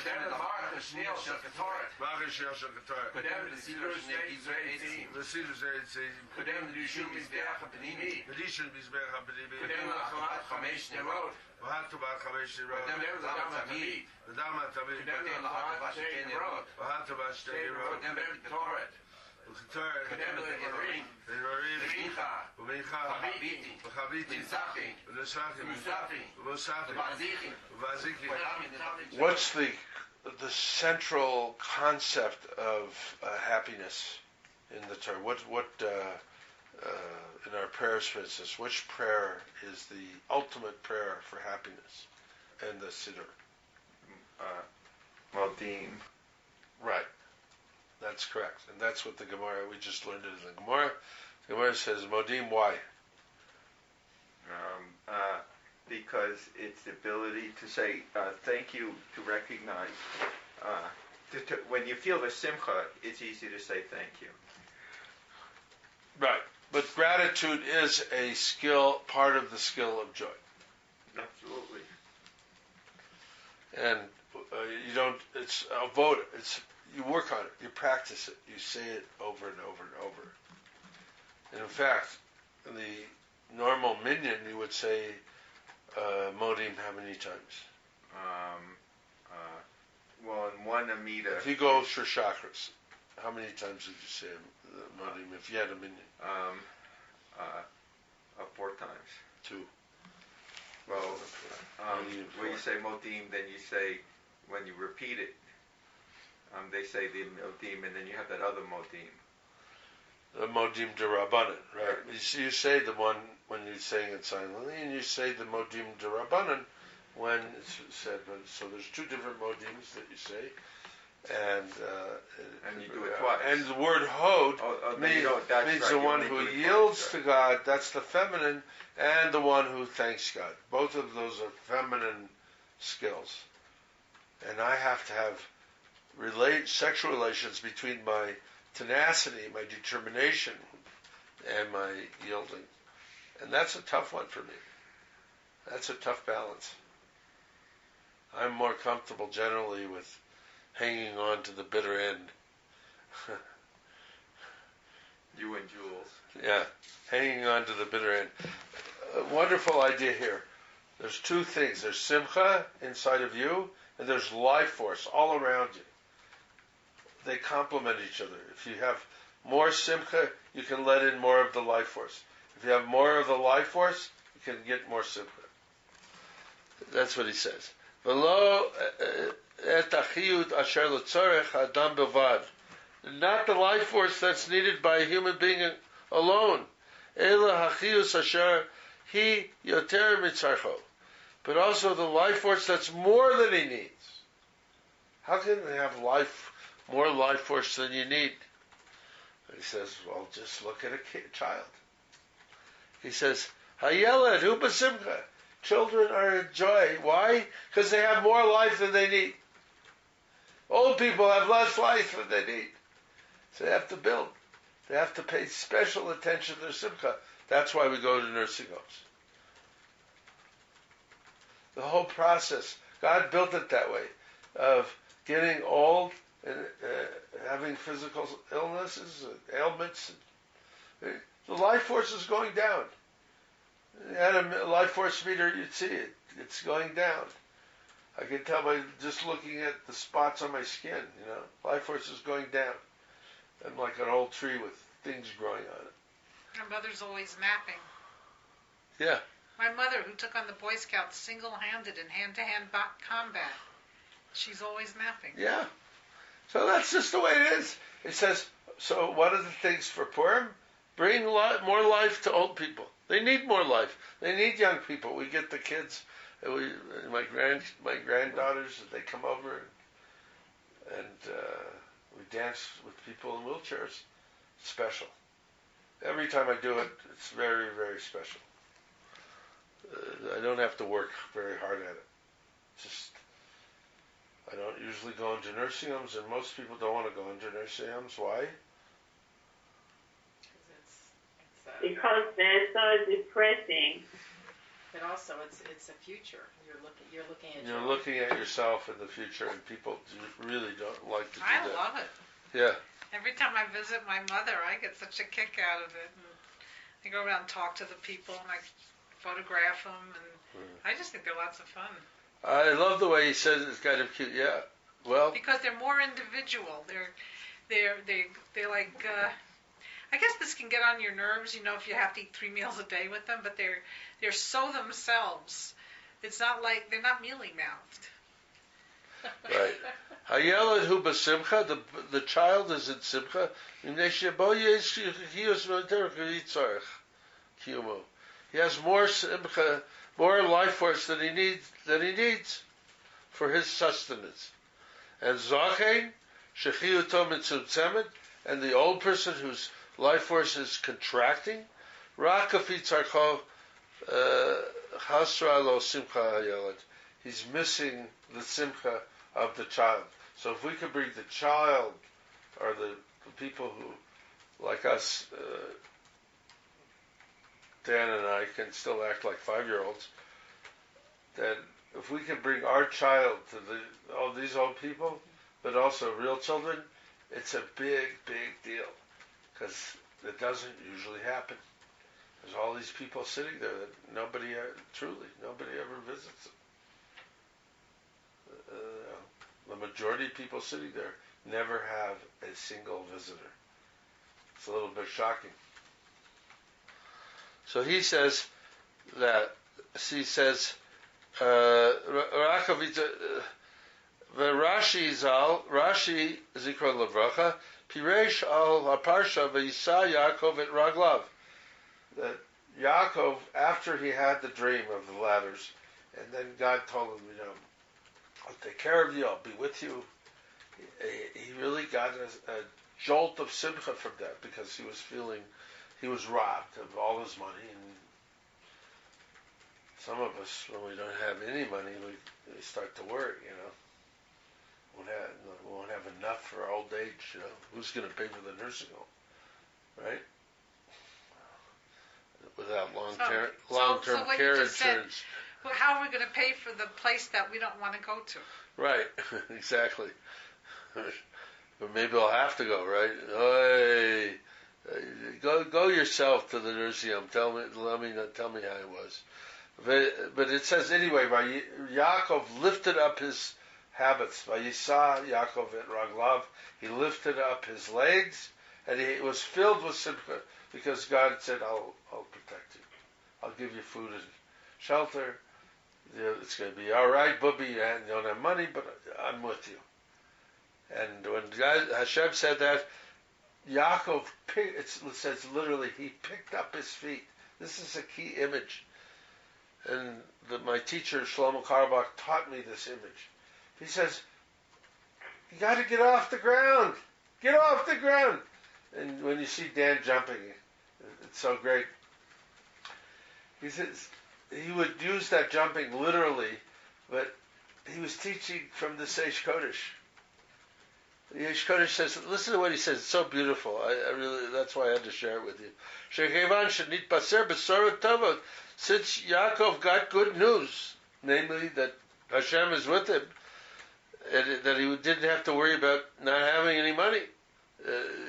Kodem the Shneel Shel Qetoret. Baruch Shneel Shel Qetoret. Kodem the Siddur Shnei The Siddur Shnei. Kodem the Rishon Mizbeach HaPnimi. The Rishon Mizbeach HaPnimi. Kodem the Chamat Chamesh Nerot. V'hatu B'at Chamesh Nerot. Kodem the Dam HaTamid. The Dam HaTamid. Kodem the Chamat Vashtei Nerot. V'hatu B'at Shtei Nerot. Kodem the Qetoret. Qetoret. Kodem the Evarim. The Evarim. Mincha. V'Mincha. V'Chabiti. V'Chabiti. V'Nisachim. V'Nisachim. V'Musafim. V'Musafim. V'Vazichim. V'Vazichim. What's the central concept of happiness in the Torah? What in our prayers, for instance, which prayer is the ultimate prayer for happiness in the Siddur? Modim. Right. That's correct. And that's what the Gemara, we just learned it in the Gemara. The Gemara says, Modim, why? Because it's the ability to say thank you, to recognize. When you feel the simcha, it's easy to say thank you. Right. But gratitude is a skill, part of the skill of joy. Absolutely. And you don't, it's a vote, you work on it, you practice it, you say it over and over and over. And in fact, in the normal minyan, you would say Modim how many times? Well, in one Amida... If you go through chakras, how many times did you say Modim if you had a minyan? 4 times. 2. Well, when you say Modim, then you say, when you repeat it, they say the Modim, and then you have that other Modim. The Modim D'Rabbanan, right? You say the one when you're saying it silently, and you say the Modim D'Rabbanan when it's said. So there's 2 different Modims that you say, and you do it twice. And the word Hod means the one who yields to God. That's the feminine, and the one who thanks God. Both of those are feminine skills, and I have to have sexual relations between my tenacity, my determination, and my yielding. And that's a tough one for me. That's a tough balance. I'm more comfortable generally with hanging on to the bitter end. You and Jules. Yeah, hanging on to the bitter end. A wonderful idea here. There's 2 things. There's simcha inside of you, and there's life force all around you. They complement each other. If you have more simcha, you can let in more of the life force. If you have more of the life force, you can get more simcha. That's what he says. Not the life force that's needed by a human being alone. But also the life force that's more than he needs. How can they have more life force than you need? And he says, well, just look at a child. He says, Hayeled hu b'simcha. Children are a joy. Why? Because they have more life than they need. Old people have less life than they need. So they have to build. They have to pay special attention to their simcha. That's why we go to nursing homes. The whole process, God built it that way, of getting old and having physical illnesses, ailments. The life force is going down. You had a life force meter, you'd see it. It's going down. I can tell by just looking at the spots on my skin, life force is going down. I'm like an old tree with things growing on it. My mother's always napping. Yeah. My mother, who took on the Boy Scouts single-handed in hand-to-hand combat, she's always napping. Yeah. So that's just the way it is. It says, so what are the things for Purim? Bring more life to old people. They need more life. They need young people. We get the kids, my granddaughters, they come over and we dance with people in wheelchairs. It's special. Every time I do it, it's very, very special. I don't have to work very hard at it. I don't usually go into nursing homes, and most people don't want to go into nursing homes. Why? Because they're so depressing. But also, it's a future. You're looking at. You're looking at yourself in the future, and people really don't like to do I that. love it. Yeah. Every time I visit my mother, I get such a kick out of it. And I go around and talk to the people, and I photograph them, and I just think they're lots of fun. I love the way he says it's kind of cute. Yeah. Well. Because they're more individual. They're like. I guess this can get on your nerves, if you have to eat 3 meals a day with them. But they're so themselves. It's not like they're not mealy mouthed. Right. Hayelad hu b'simcha. The child is in simcha. He has more simcha, more life force than he needs for his sustenance. And zachein shechiyuto mitzutzemet, and the old person whose life force is contracting, rak afi tzarcho hasra lo simcha hayelad. He's missing the simcha of the child. So if we could bring the child, or the people who, like us, Dan and I can still act like 5-year-olds, then if we can bring our child to all these old people, but also real children, it's a big, big deal. Because it doesn't usually happen. There's all these people sitting there that nobody ever visits. The majority of people sitting there never have a single visitor. It's a little bit shocking. So he says that, Rashi Zikron Lavracha, Piresh al Aparsha V'Yisa Yaakov et Raglav. That Yaakov, after he had the dream of the ladders, and then God told him, I'll take care of you, I'll be with you. He really got a jolt of simcha from that, because he was robbed of all his money. And some of us, when we don't have any money, we start to worry, We won't have enough for our old age, Who's going to pay for the nursing home, right? Without long-term what care you just insurance. Said, how are we going to pay for the place that we don't want to go to? Right, exactly. But maybe I'll have to go, right? Hey, go yourself to the nursing home. Tell me how it was. But it says anyway, Yaakov lifted up his habits. Vayisa Yaakov et Raglav. He lifted up his legs, and he was filled with simcha, because God said, I'll protect you. I'll give you food and shelter. It's going to be all right, Bubby. You don't have money, but I'm with you. And when Hashem said that, Yaakov, it says literally, he picked up his feet. This is a key image. And my teacher, Shlomo Karbach, taught me this image. He says, you got to get off the ground. Get off the ground. And when you see Dan jumping, it's so great. He says, he would use that jumping literally, but he was teaching from the Aish Kodesh. The Aish Kodesh says, listen to what he says, it's so beautiful. I really, that's why I had to share it with you. Since Yaakov got good news, namely that Hashem is with him, and that he didn't have to worry about not having any money.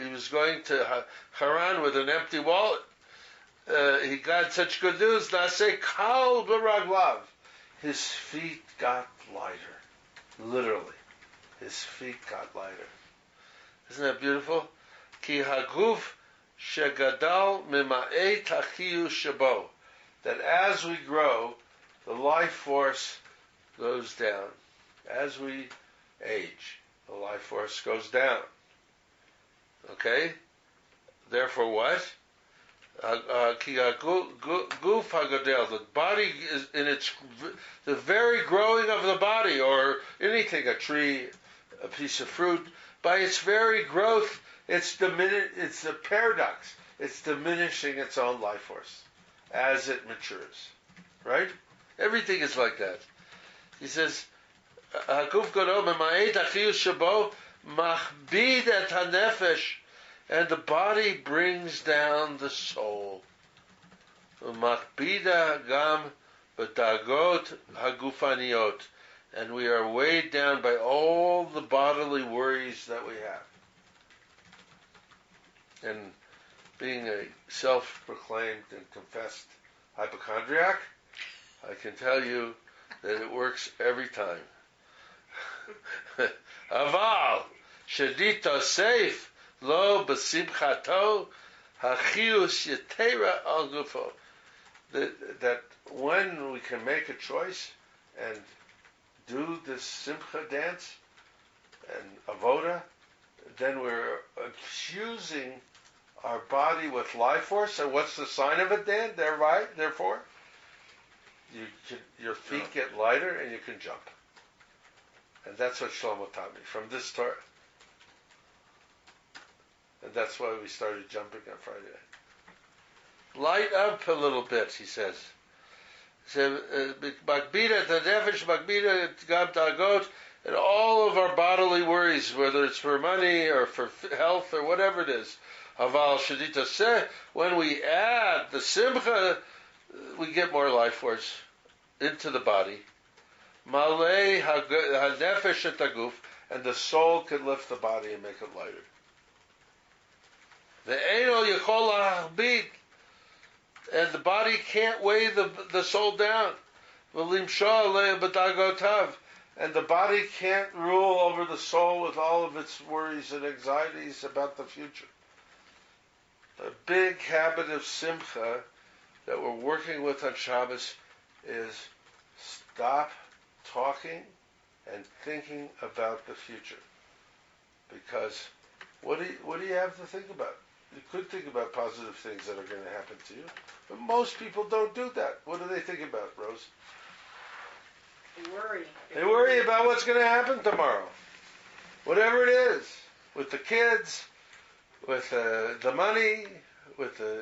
He was going to Haran with an empty wallet. He got such good news. Naseh kal b'raglav. His feet got lighter. Literally. His feet got lighter. Isn't that beautiful? Ki haguf shegadal mima'e tachiyu shabo. That as we grow, the life force goes down. As we age, the life force goes down. Okay? Therefore what? Guf hagadel. The body is in the very growing of the body, or anything, a tree, a piece of fruit, by its very growth, it's the paradox. It's diminishing its own life force as it matures. Right? Everything is like that. He says, Haguf gadol mema'ed achiyu shabo machbid et hanefesh, and the body brings down the soul. Machbida gam b'dagot hagufaniot, and we are weighed down by all the bodily worries that we have. And being a self-proclaimed and confessed hypochondriac, I can tell you that it works every time. Aval shedita seif lo b'simchato hachius yetera al gufo. That when we can make a choice and do this simcha dance and avoda, then we're infusing our body with life force. And what's the sign of it, Dan? Therefore, your feet get lighter and you can jump. And that's what Shlomo taught me from this Torah. And that's why we started jumping on Friday night. Light up a little bit, he says. He said, Magbida Tadefesh, Magbida Gab Dagot, and all of our bodily worries, whether it's for money or for health or whatever it is. Aval Shadita Seh, when we add the Simcha, we get more life force into the body. Malay HaNefesh et HaGuf, and the soul can lift the body and make it lighter. Ve'eno Yechol HaHarbit, and the body can't weigh the soul down. V'limshah Alei B'dagotav, and the body can't rule over the soul with all of its worries and anxieties about the future. A big habit of simcha that we're working with on Shabbos is stop talking and thinking about the future. Because what do you have to think about? You could think about positive things that are going to happen to you, but most people don't do that. What do they think about, Rose? They worry. They worry about what's going to happen tomorrow. Whatever it is, with the kids, with the money, with the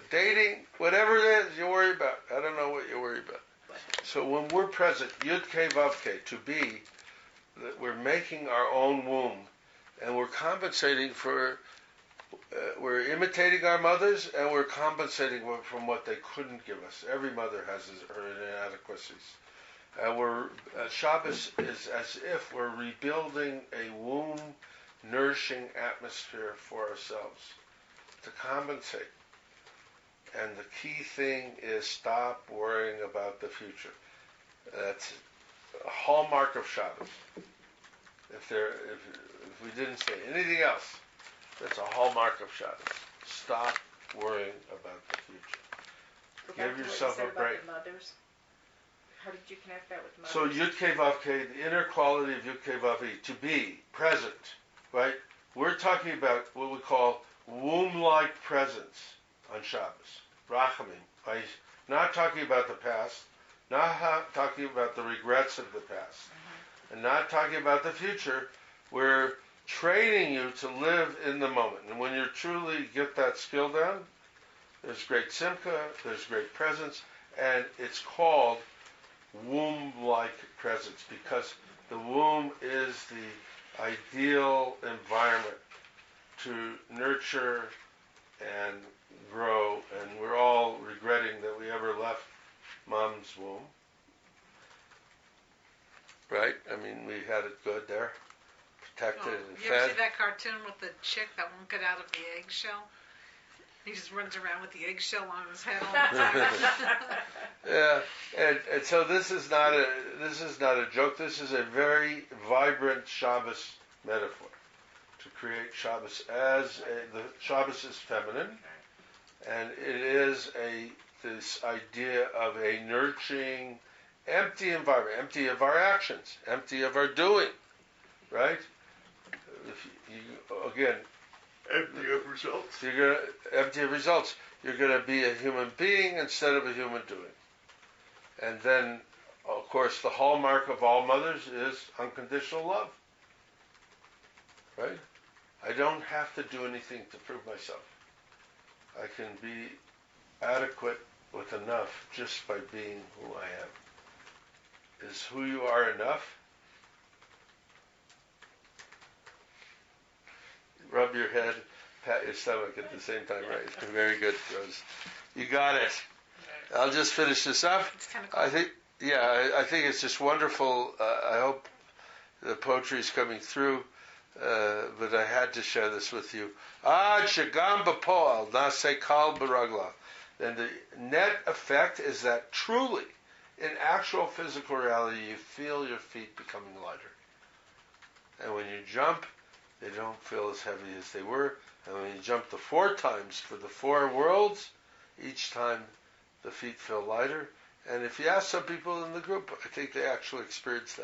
dating, whatever it is you worry about. I don't know what you worry about. So when we're present, Yud Kei Vav Kei, to be, that we're making our own womb, and we're compensating for, we're imitating our mothers, and we're compensating from what they couldn't give us. Every mother has her inadequacies. And Shabbos is as if we're rebuilding a womb nourishing atmosphere for ourselves to compensate. And the key thing is stop worrying about the future. That's a hallmark of Shabbos. If we didn't say anything else, that's a hallmark of Shabbos. Stop worrying about the future. Go back Give to yourself what you a said break. about the mothers. How did you connect that with So mothers? Yud Kei Vav Kei, the inner quality of Yud Kei Vav Kei, to be present, right? We're talking about what we call womb-like presence on Shabbos. Rachamim. Right? Not talking about the past, not talking about the regrets of the past, and not talking about the future. We're training you to live in the moment. And when you truly get that skill down, there's great simcha, there's great presence, and it's called womb-like presence because the womb is the ideal environment to nurture and grow, and we're all regretting that we ever left mom's womb. Right? I mean, we had it good there, protected and You ever fed. see that cartoon with the chick that won't get out of the eggshell? He just runs around with the eggshell on his head all the time. Yeah, and so this is not a joke. This is a very vibrant Shabbos metaphor to create Shabbos the Shabbos is feminine, and it is this idea of a nurturing, empty environment, empty of our actions, empty of our doing, right? Again, Empty of results. you're gonna empty of results. You're going to be a human being instead of a human doing. And then, of course, the hallmark of all mothers is unconditional love. Right? I don't have to do anything to prove myself. I can be adequate with enough just by being who I am. Is who you are enough? Rub your head, pat your stomach at the same time, right? Very good, Rose. You got it. I'll just finish this up. It's kind of cool. I think it's just wonderful. I hope the poetry is coming through, but I had to share this with you. Ad shagam b'poal naseh kal b'ragla. And the net effect is that truly, in actual physical reality, you feel your feet becoming lighter. And when you jump, they don't feel as heavy as they were. And when you jump the 4 times for the 4 worlds, each time the feet feel lighter. And if you ask some people in the group, I think they actually experience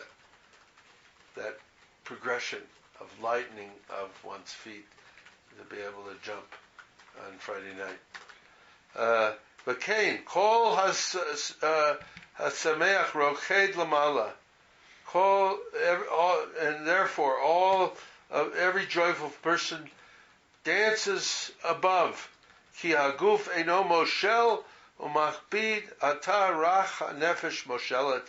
that progression of lightening of one's feet to be able to jump on Friday night. But Cain, Kol hasameach rokhed lamala, and therefore every joyful person dances above. Ki haguf eino moshel umachbid ata rach nefesh moshelet,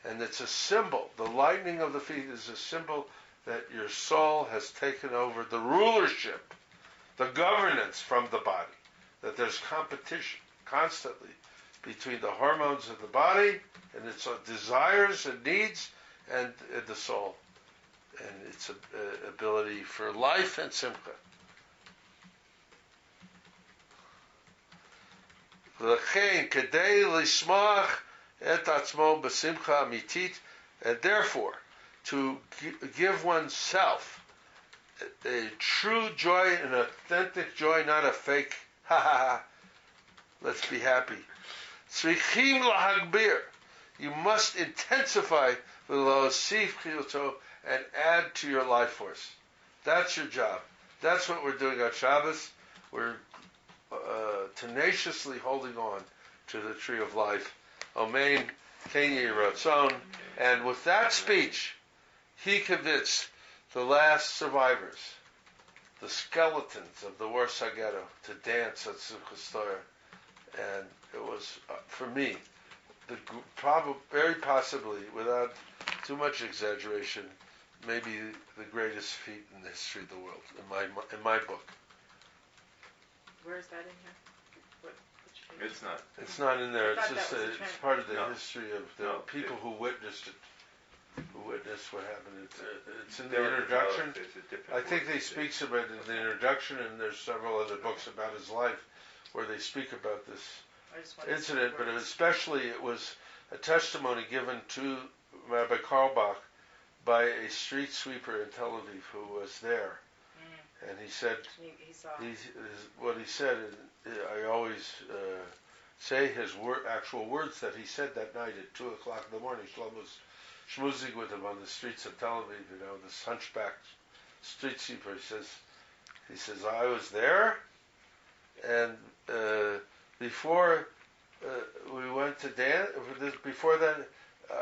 and it's a symbol. The lightening of the feet is a symbol that your soul has taken over the rulership, the governance from the body. That there's competition constantly between the hormones of the body and its desires and needs and the soul and its ability for life and simcha. And therefore, to give oneself a true joy, an authentic joy, not a fake, ha ha ha, let's be happy. Tzrichim lahagbir, you must intensify and add to your life force. That's your job. That's what we're doing on Shabbos. We're tenaciously holding on to the tree of life. Amen. Kenya Ratzon. And with that speech, he convinced the last survivors, the skeletons of the Warsaw Ghetto, to dance at Simchas Torah. And it was, for me, very possibly, without too much exaggeration, maybe the greatest feat in the history of the world, in my book. Where is that in here? It's not. It's not in there. It's just it's part of the No. history of the people who witnessed it, who witnessed what happened. It's in the There are introduction. there's a different I think word they for speaks about it in the introduction, and there's several other books about his life where they speak about this incident. But especially, it was a testimony given to Rabbi Karlbach by a street sweeper in Tel Aviv who was there, and he said, He saw. what he said. I always say his actual words that he said that night at 2:00 in the morning. Shlomo's schmoozing with him on the streets of Tel Aviv, this hunchback street sweeper. He says, I was there, and before we went to dance, before that,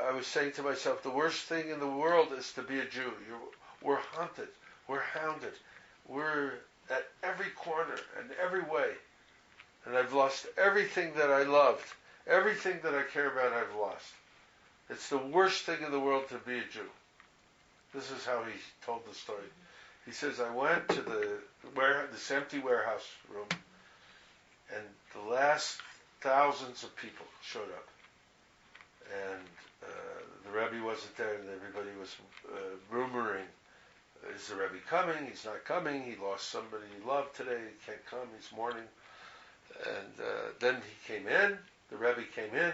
I was saying to myself, the worst thing in the world is to be a Jew. We're hunted, we're hounded, we're at every corner and every way. And I've lost everything that I loved. Everything that I care about, I've lost. It's the worst thing in the world to be a Jew. This is how he told the story. He says, I went to this empty warehouse room, and the last thousands of people showed up. And the Rebbe wasn't there, and everybody was rumoring, is the Rebbe coming? He's not coming. He lost somebody he loved today. He can't come. He's mourning. And then he came in, the Rebbe came in,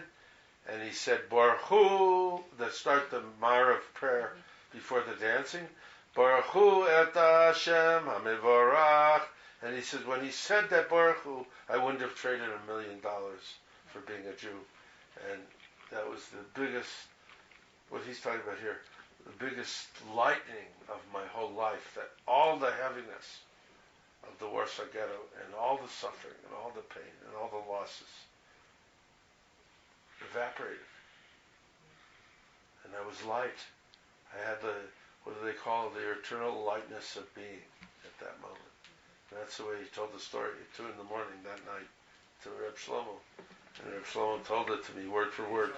and he said, Baruch Hu, start the Marav prayer before the dancing, Baruch Hu et Hashem HaMevorach. And he said, when he said that Baruch Hu, I wouldn't have traded $1 million for being a Jew. And that was the biggest, what he's talking about here, the biggest lightening of my whole life, that all the heaviness of the Warsaw Ghetto and all the suffering and all the pain and all the losses evaporated. And I was light. I had what do they call it, the eternal lightness of being at that moment. And that's the way he told the story at 2 in the morning that night to Reb Shlomo. And Reb Shlomo told it to me word for word.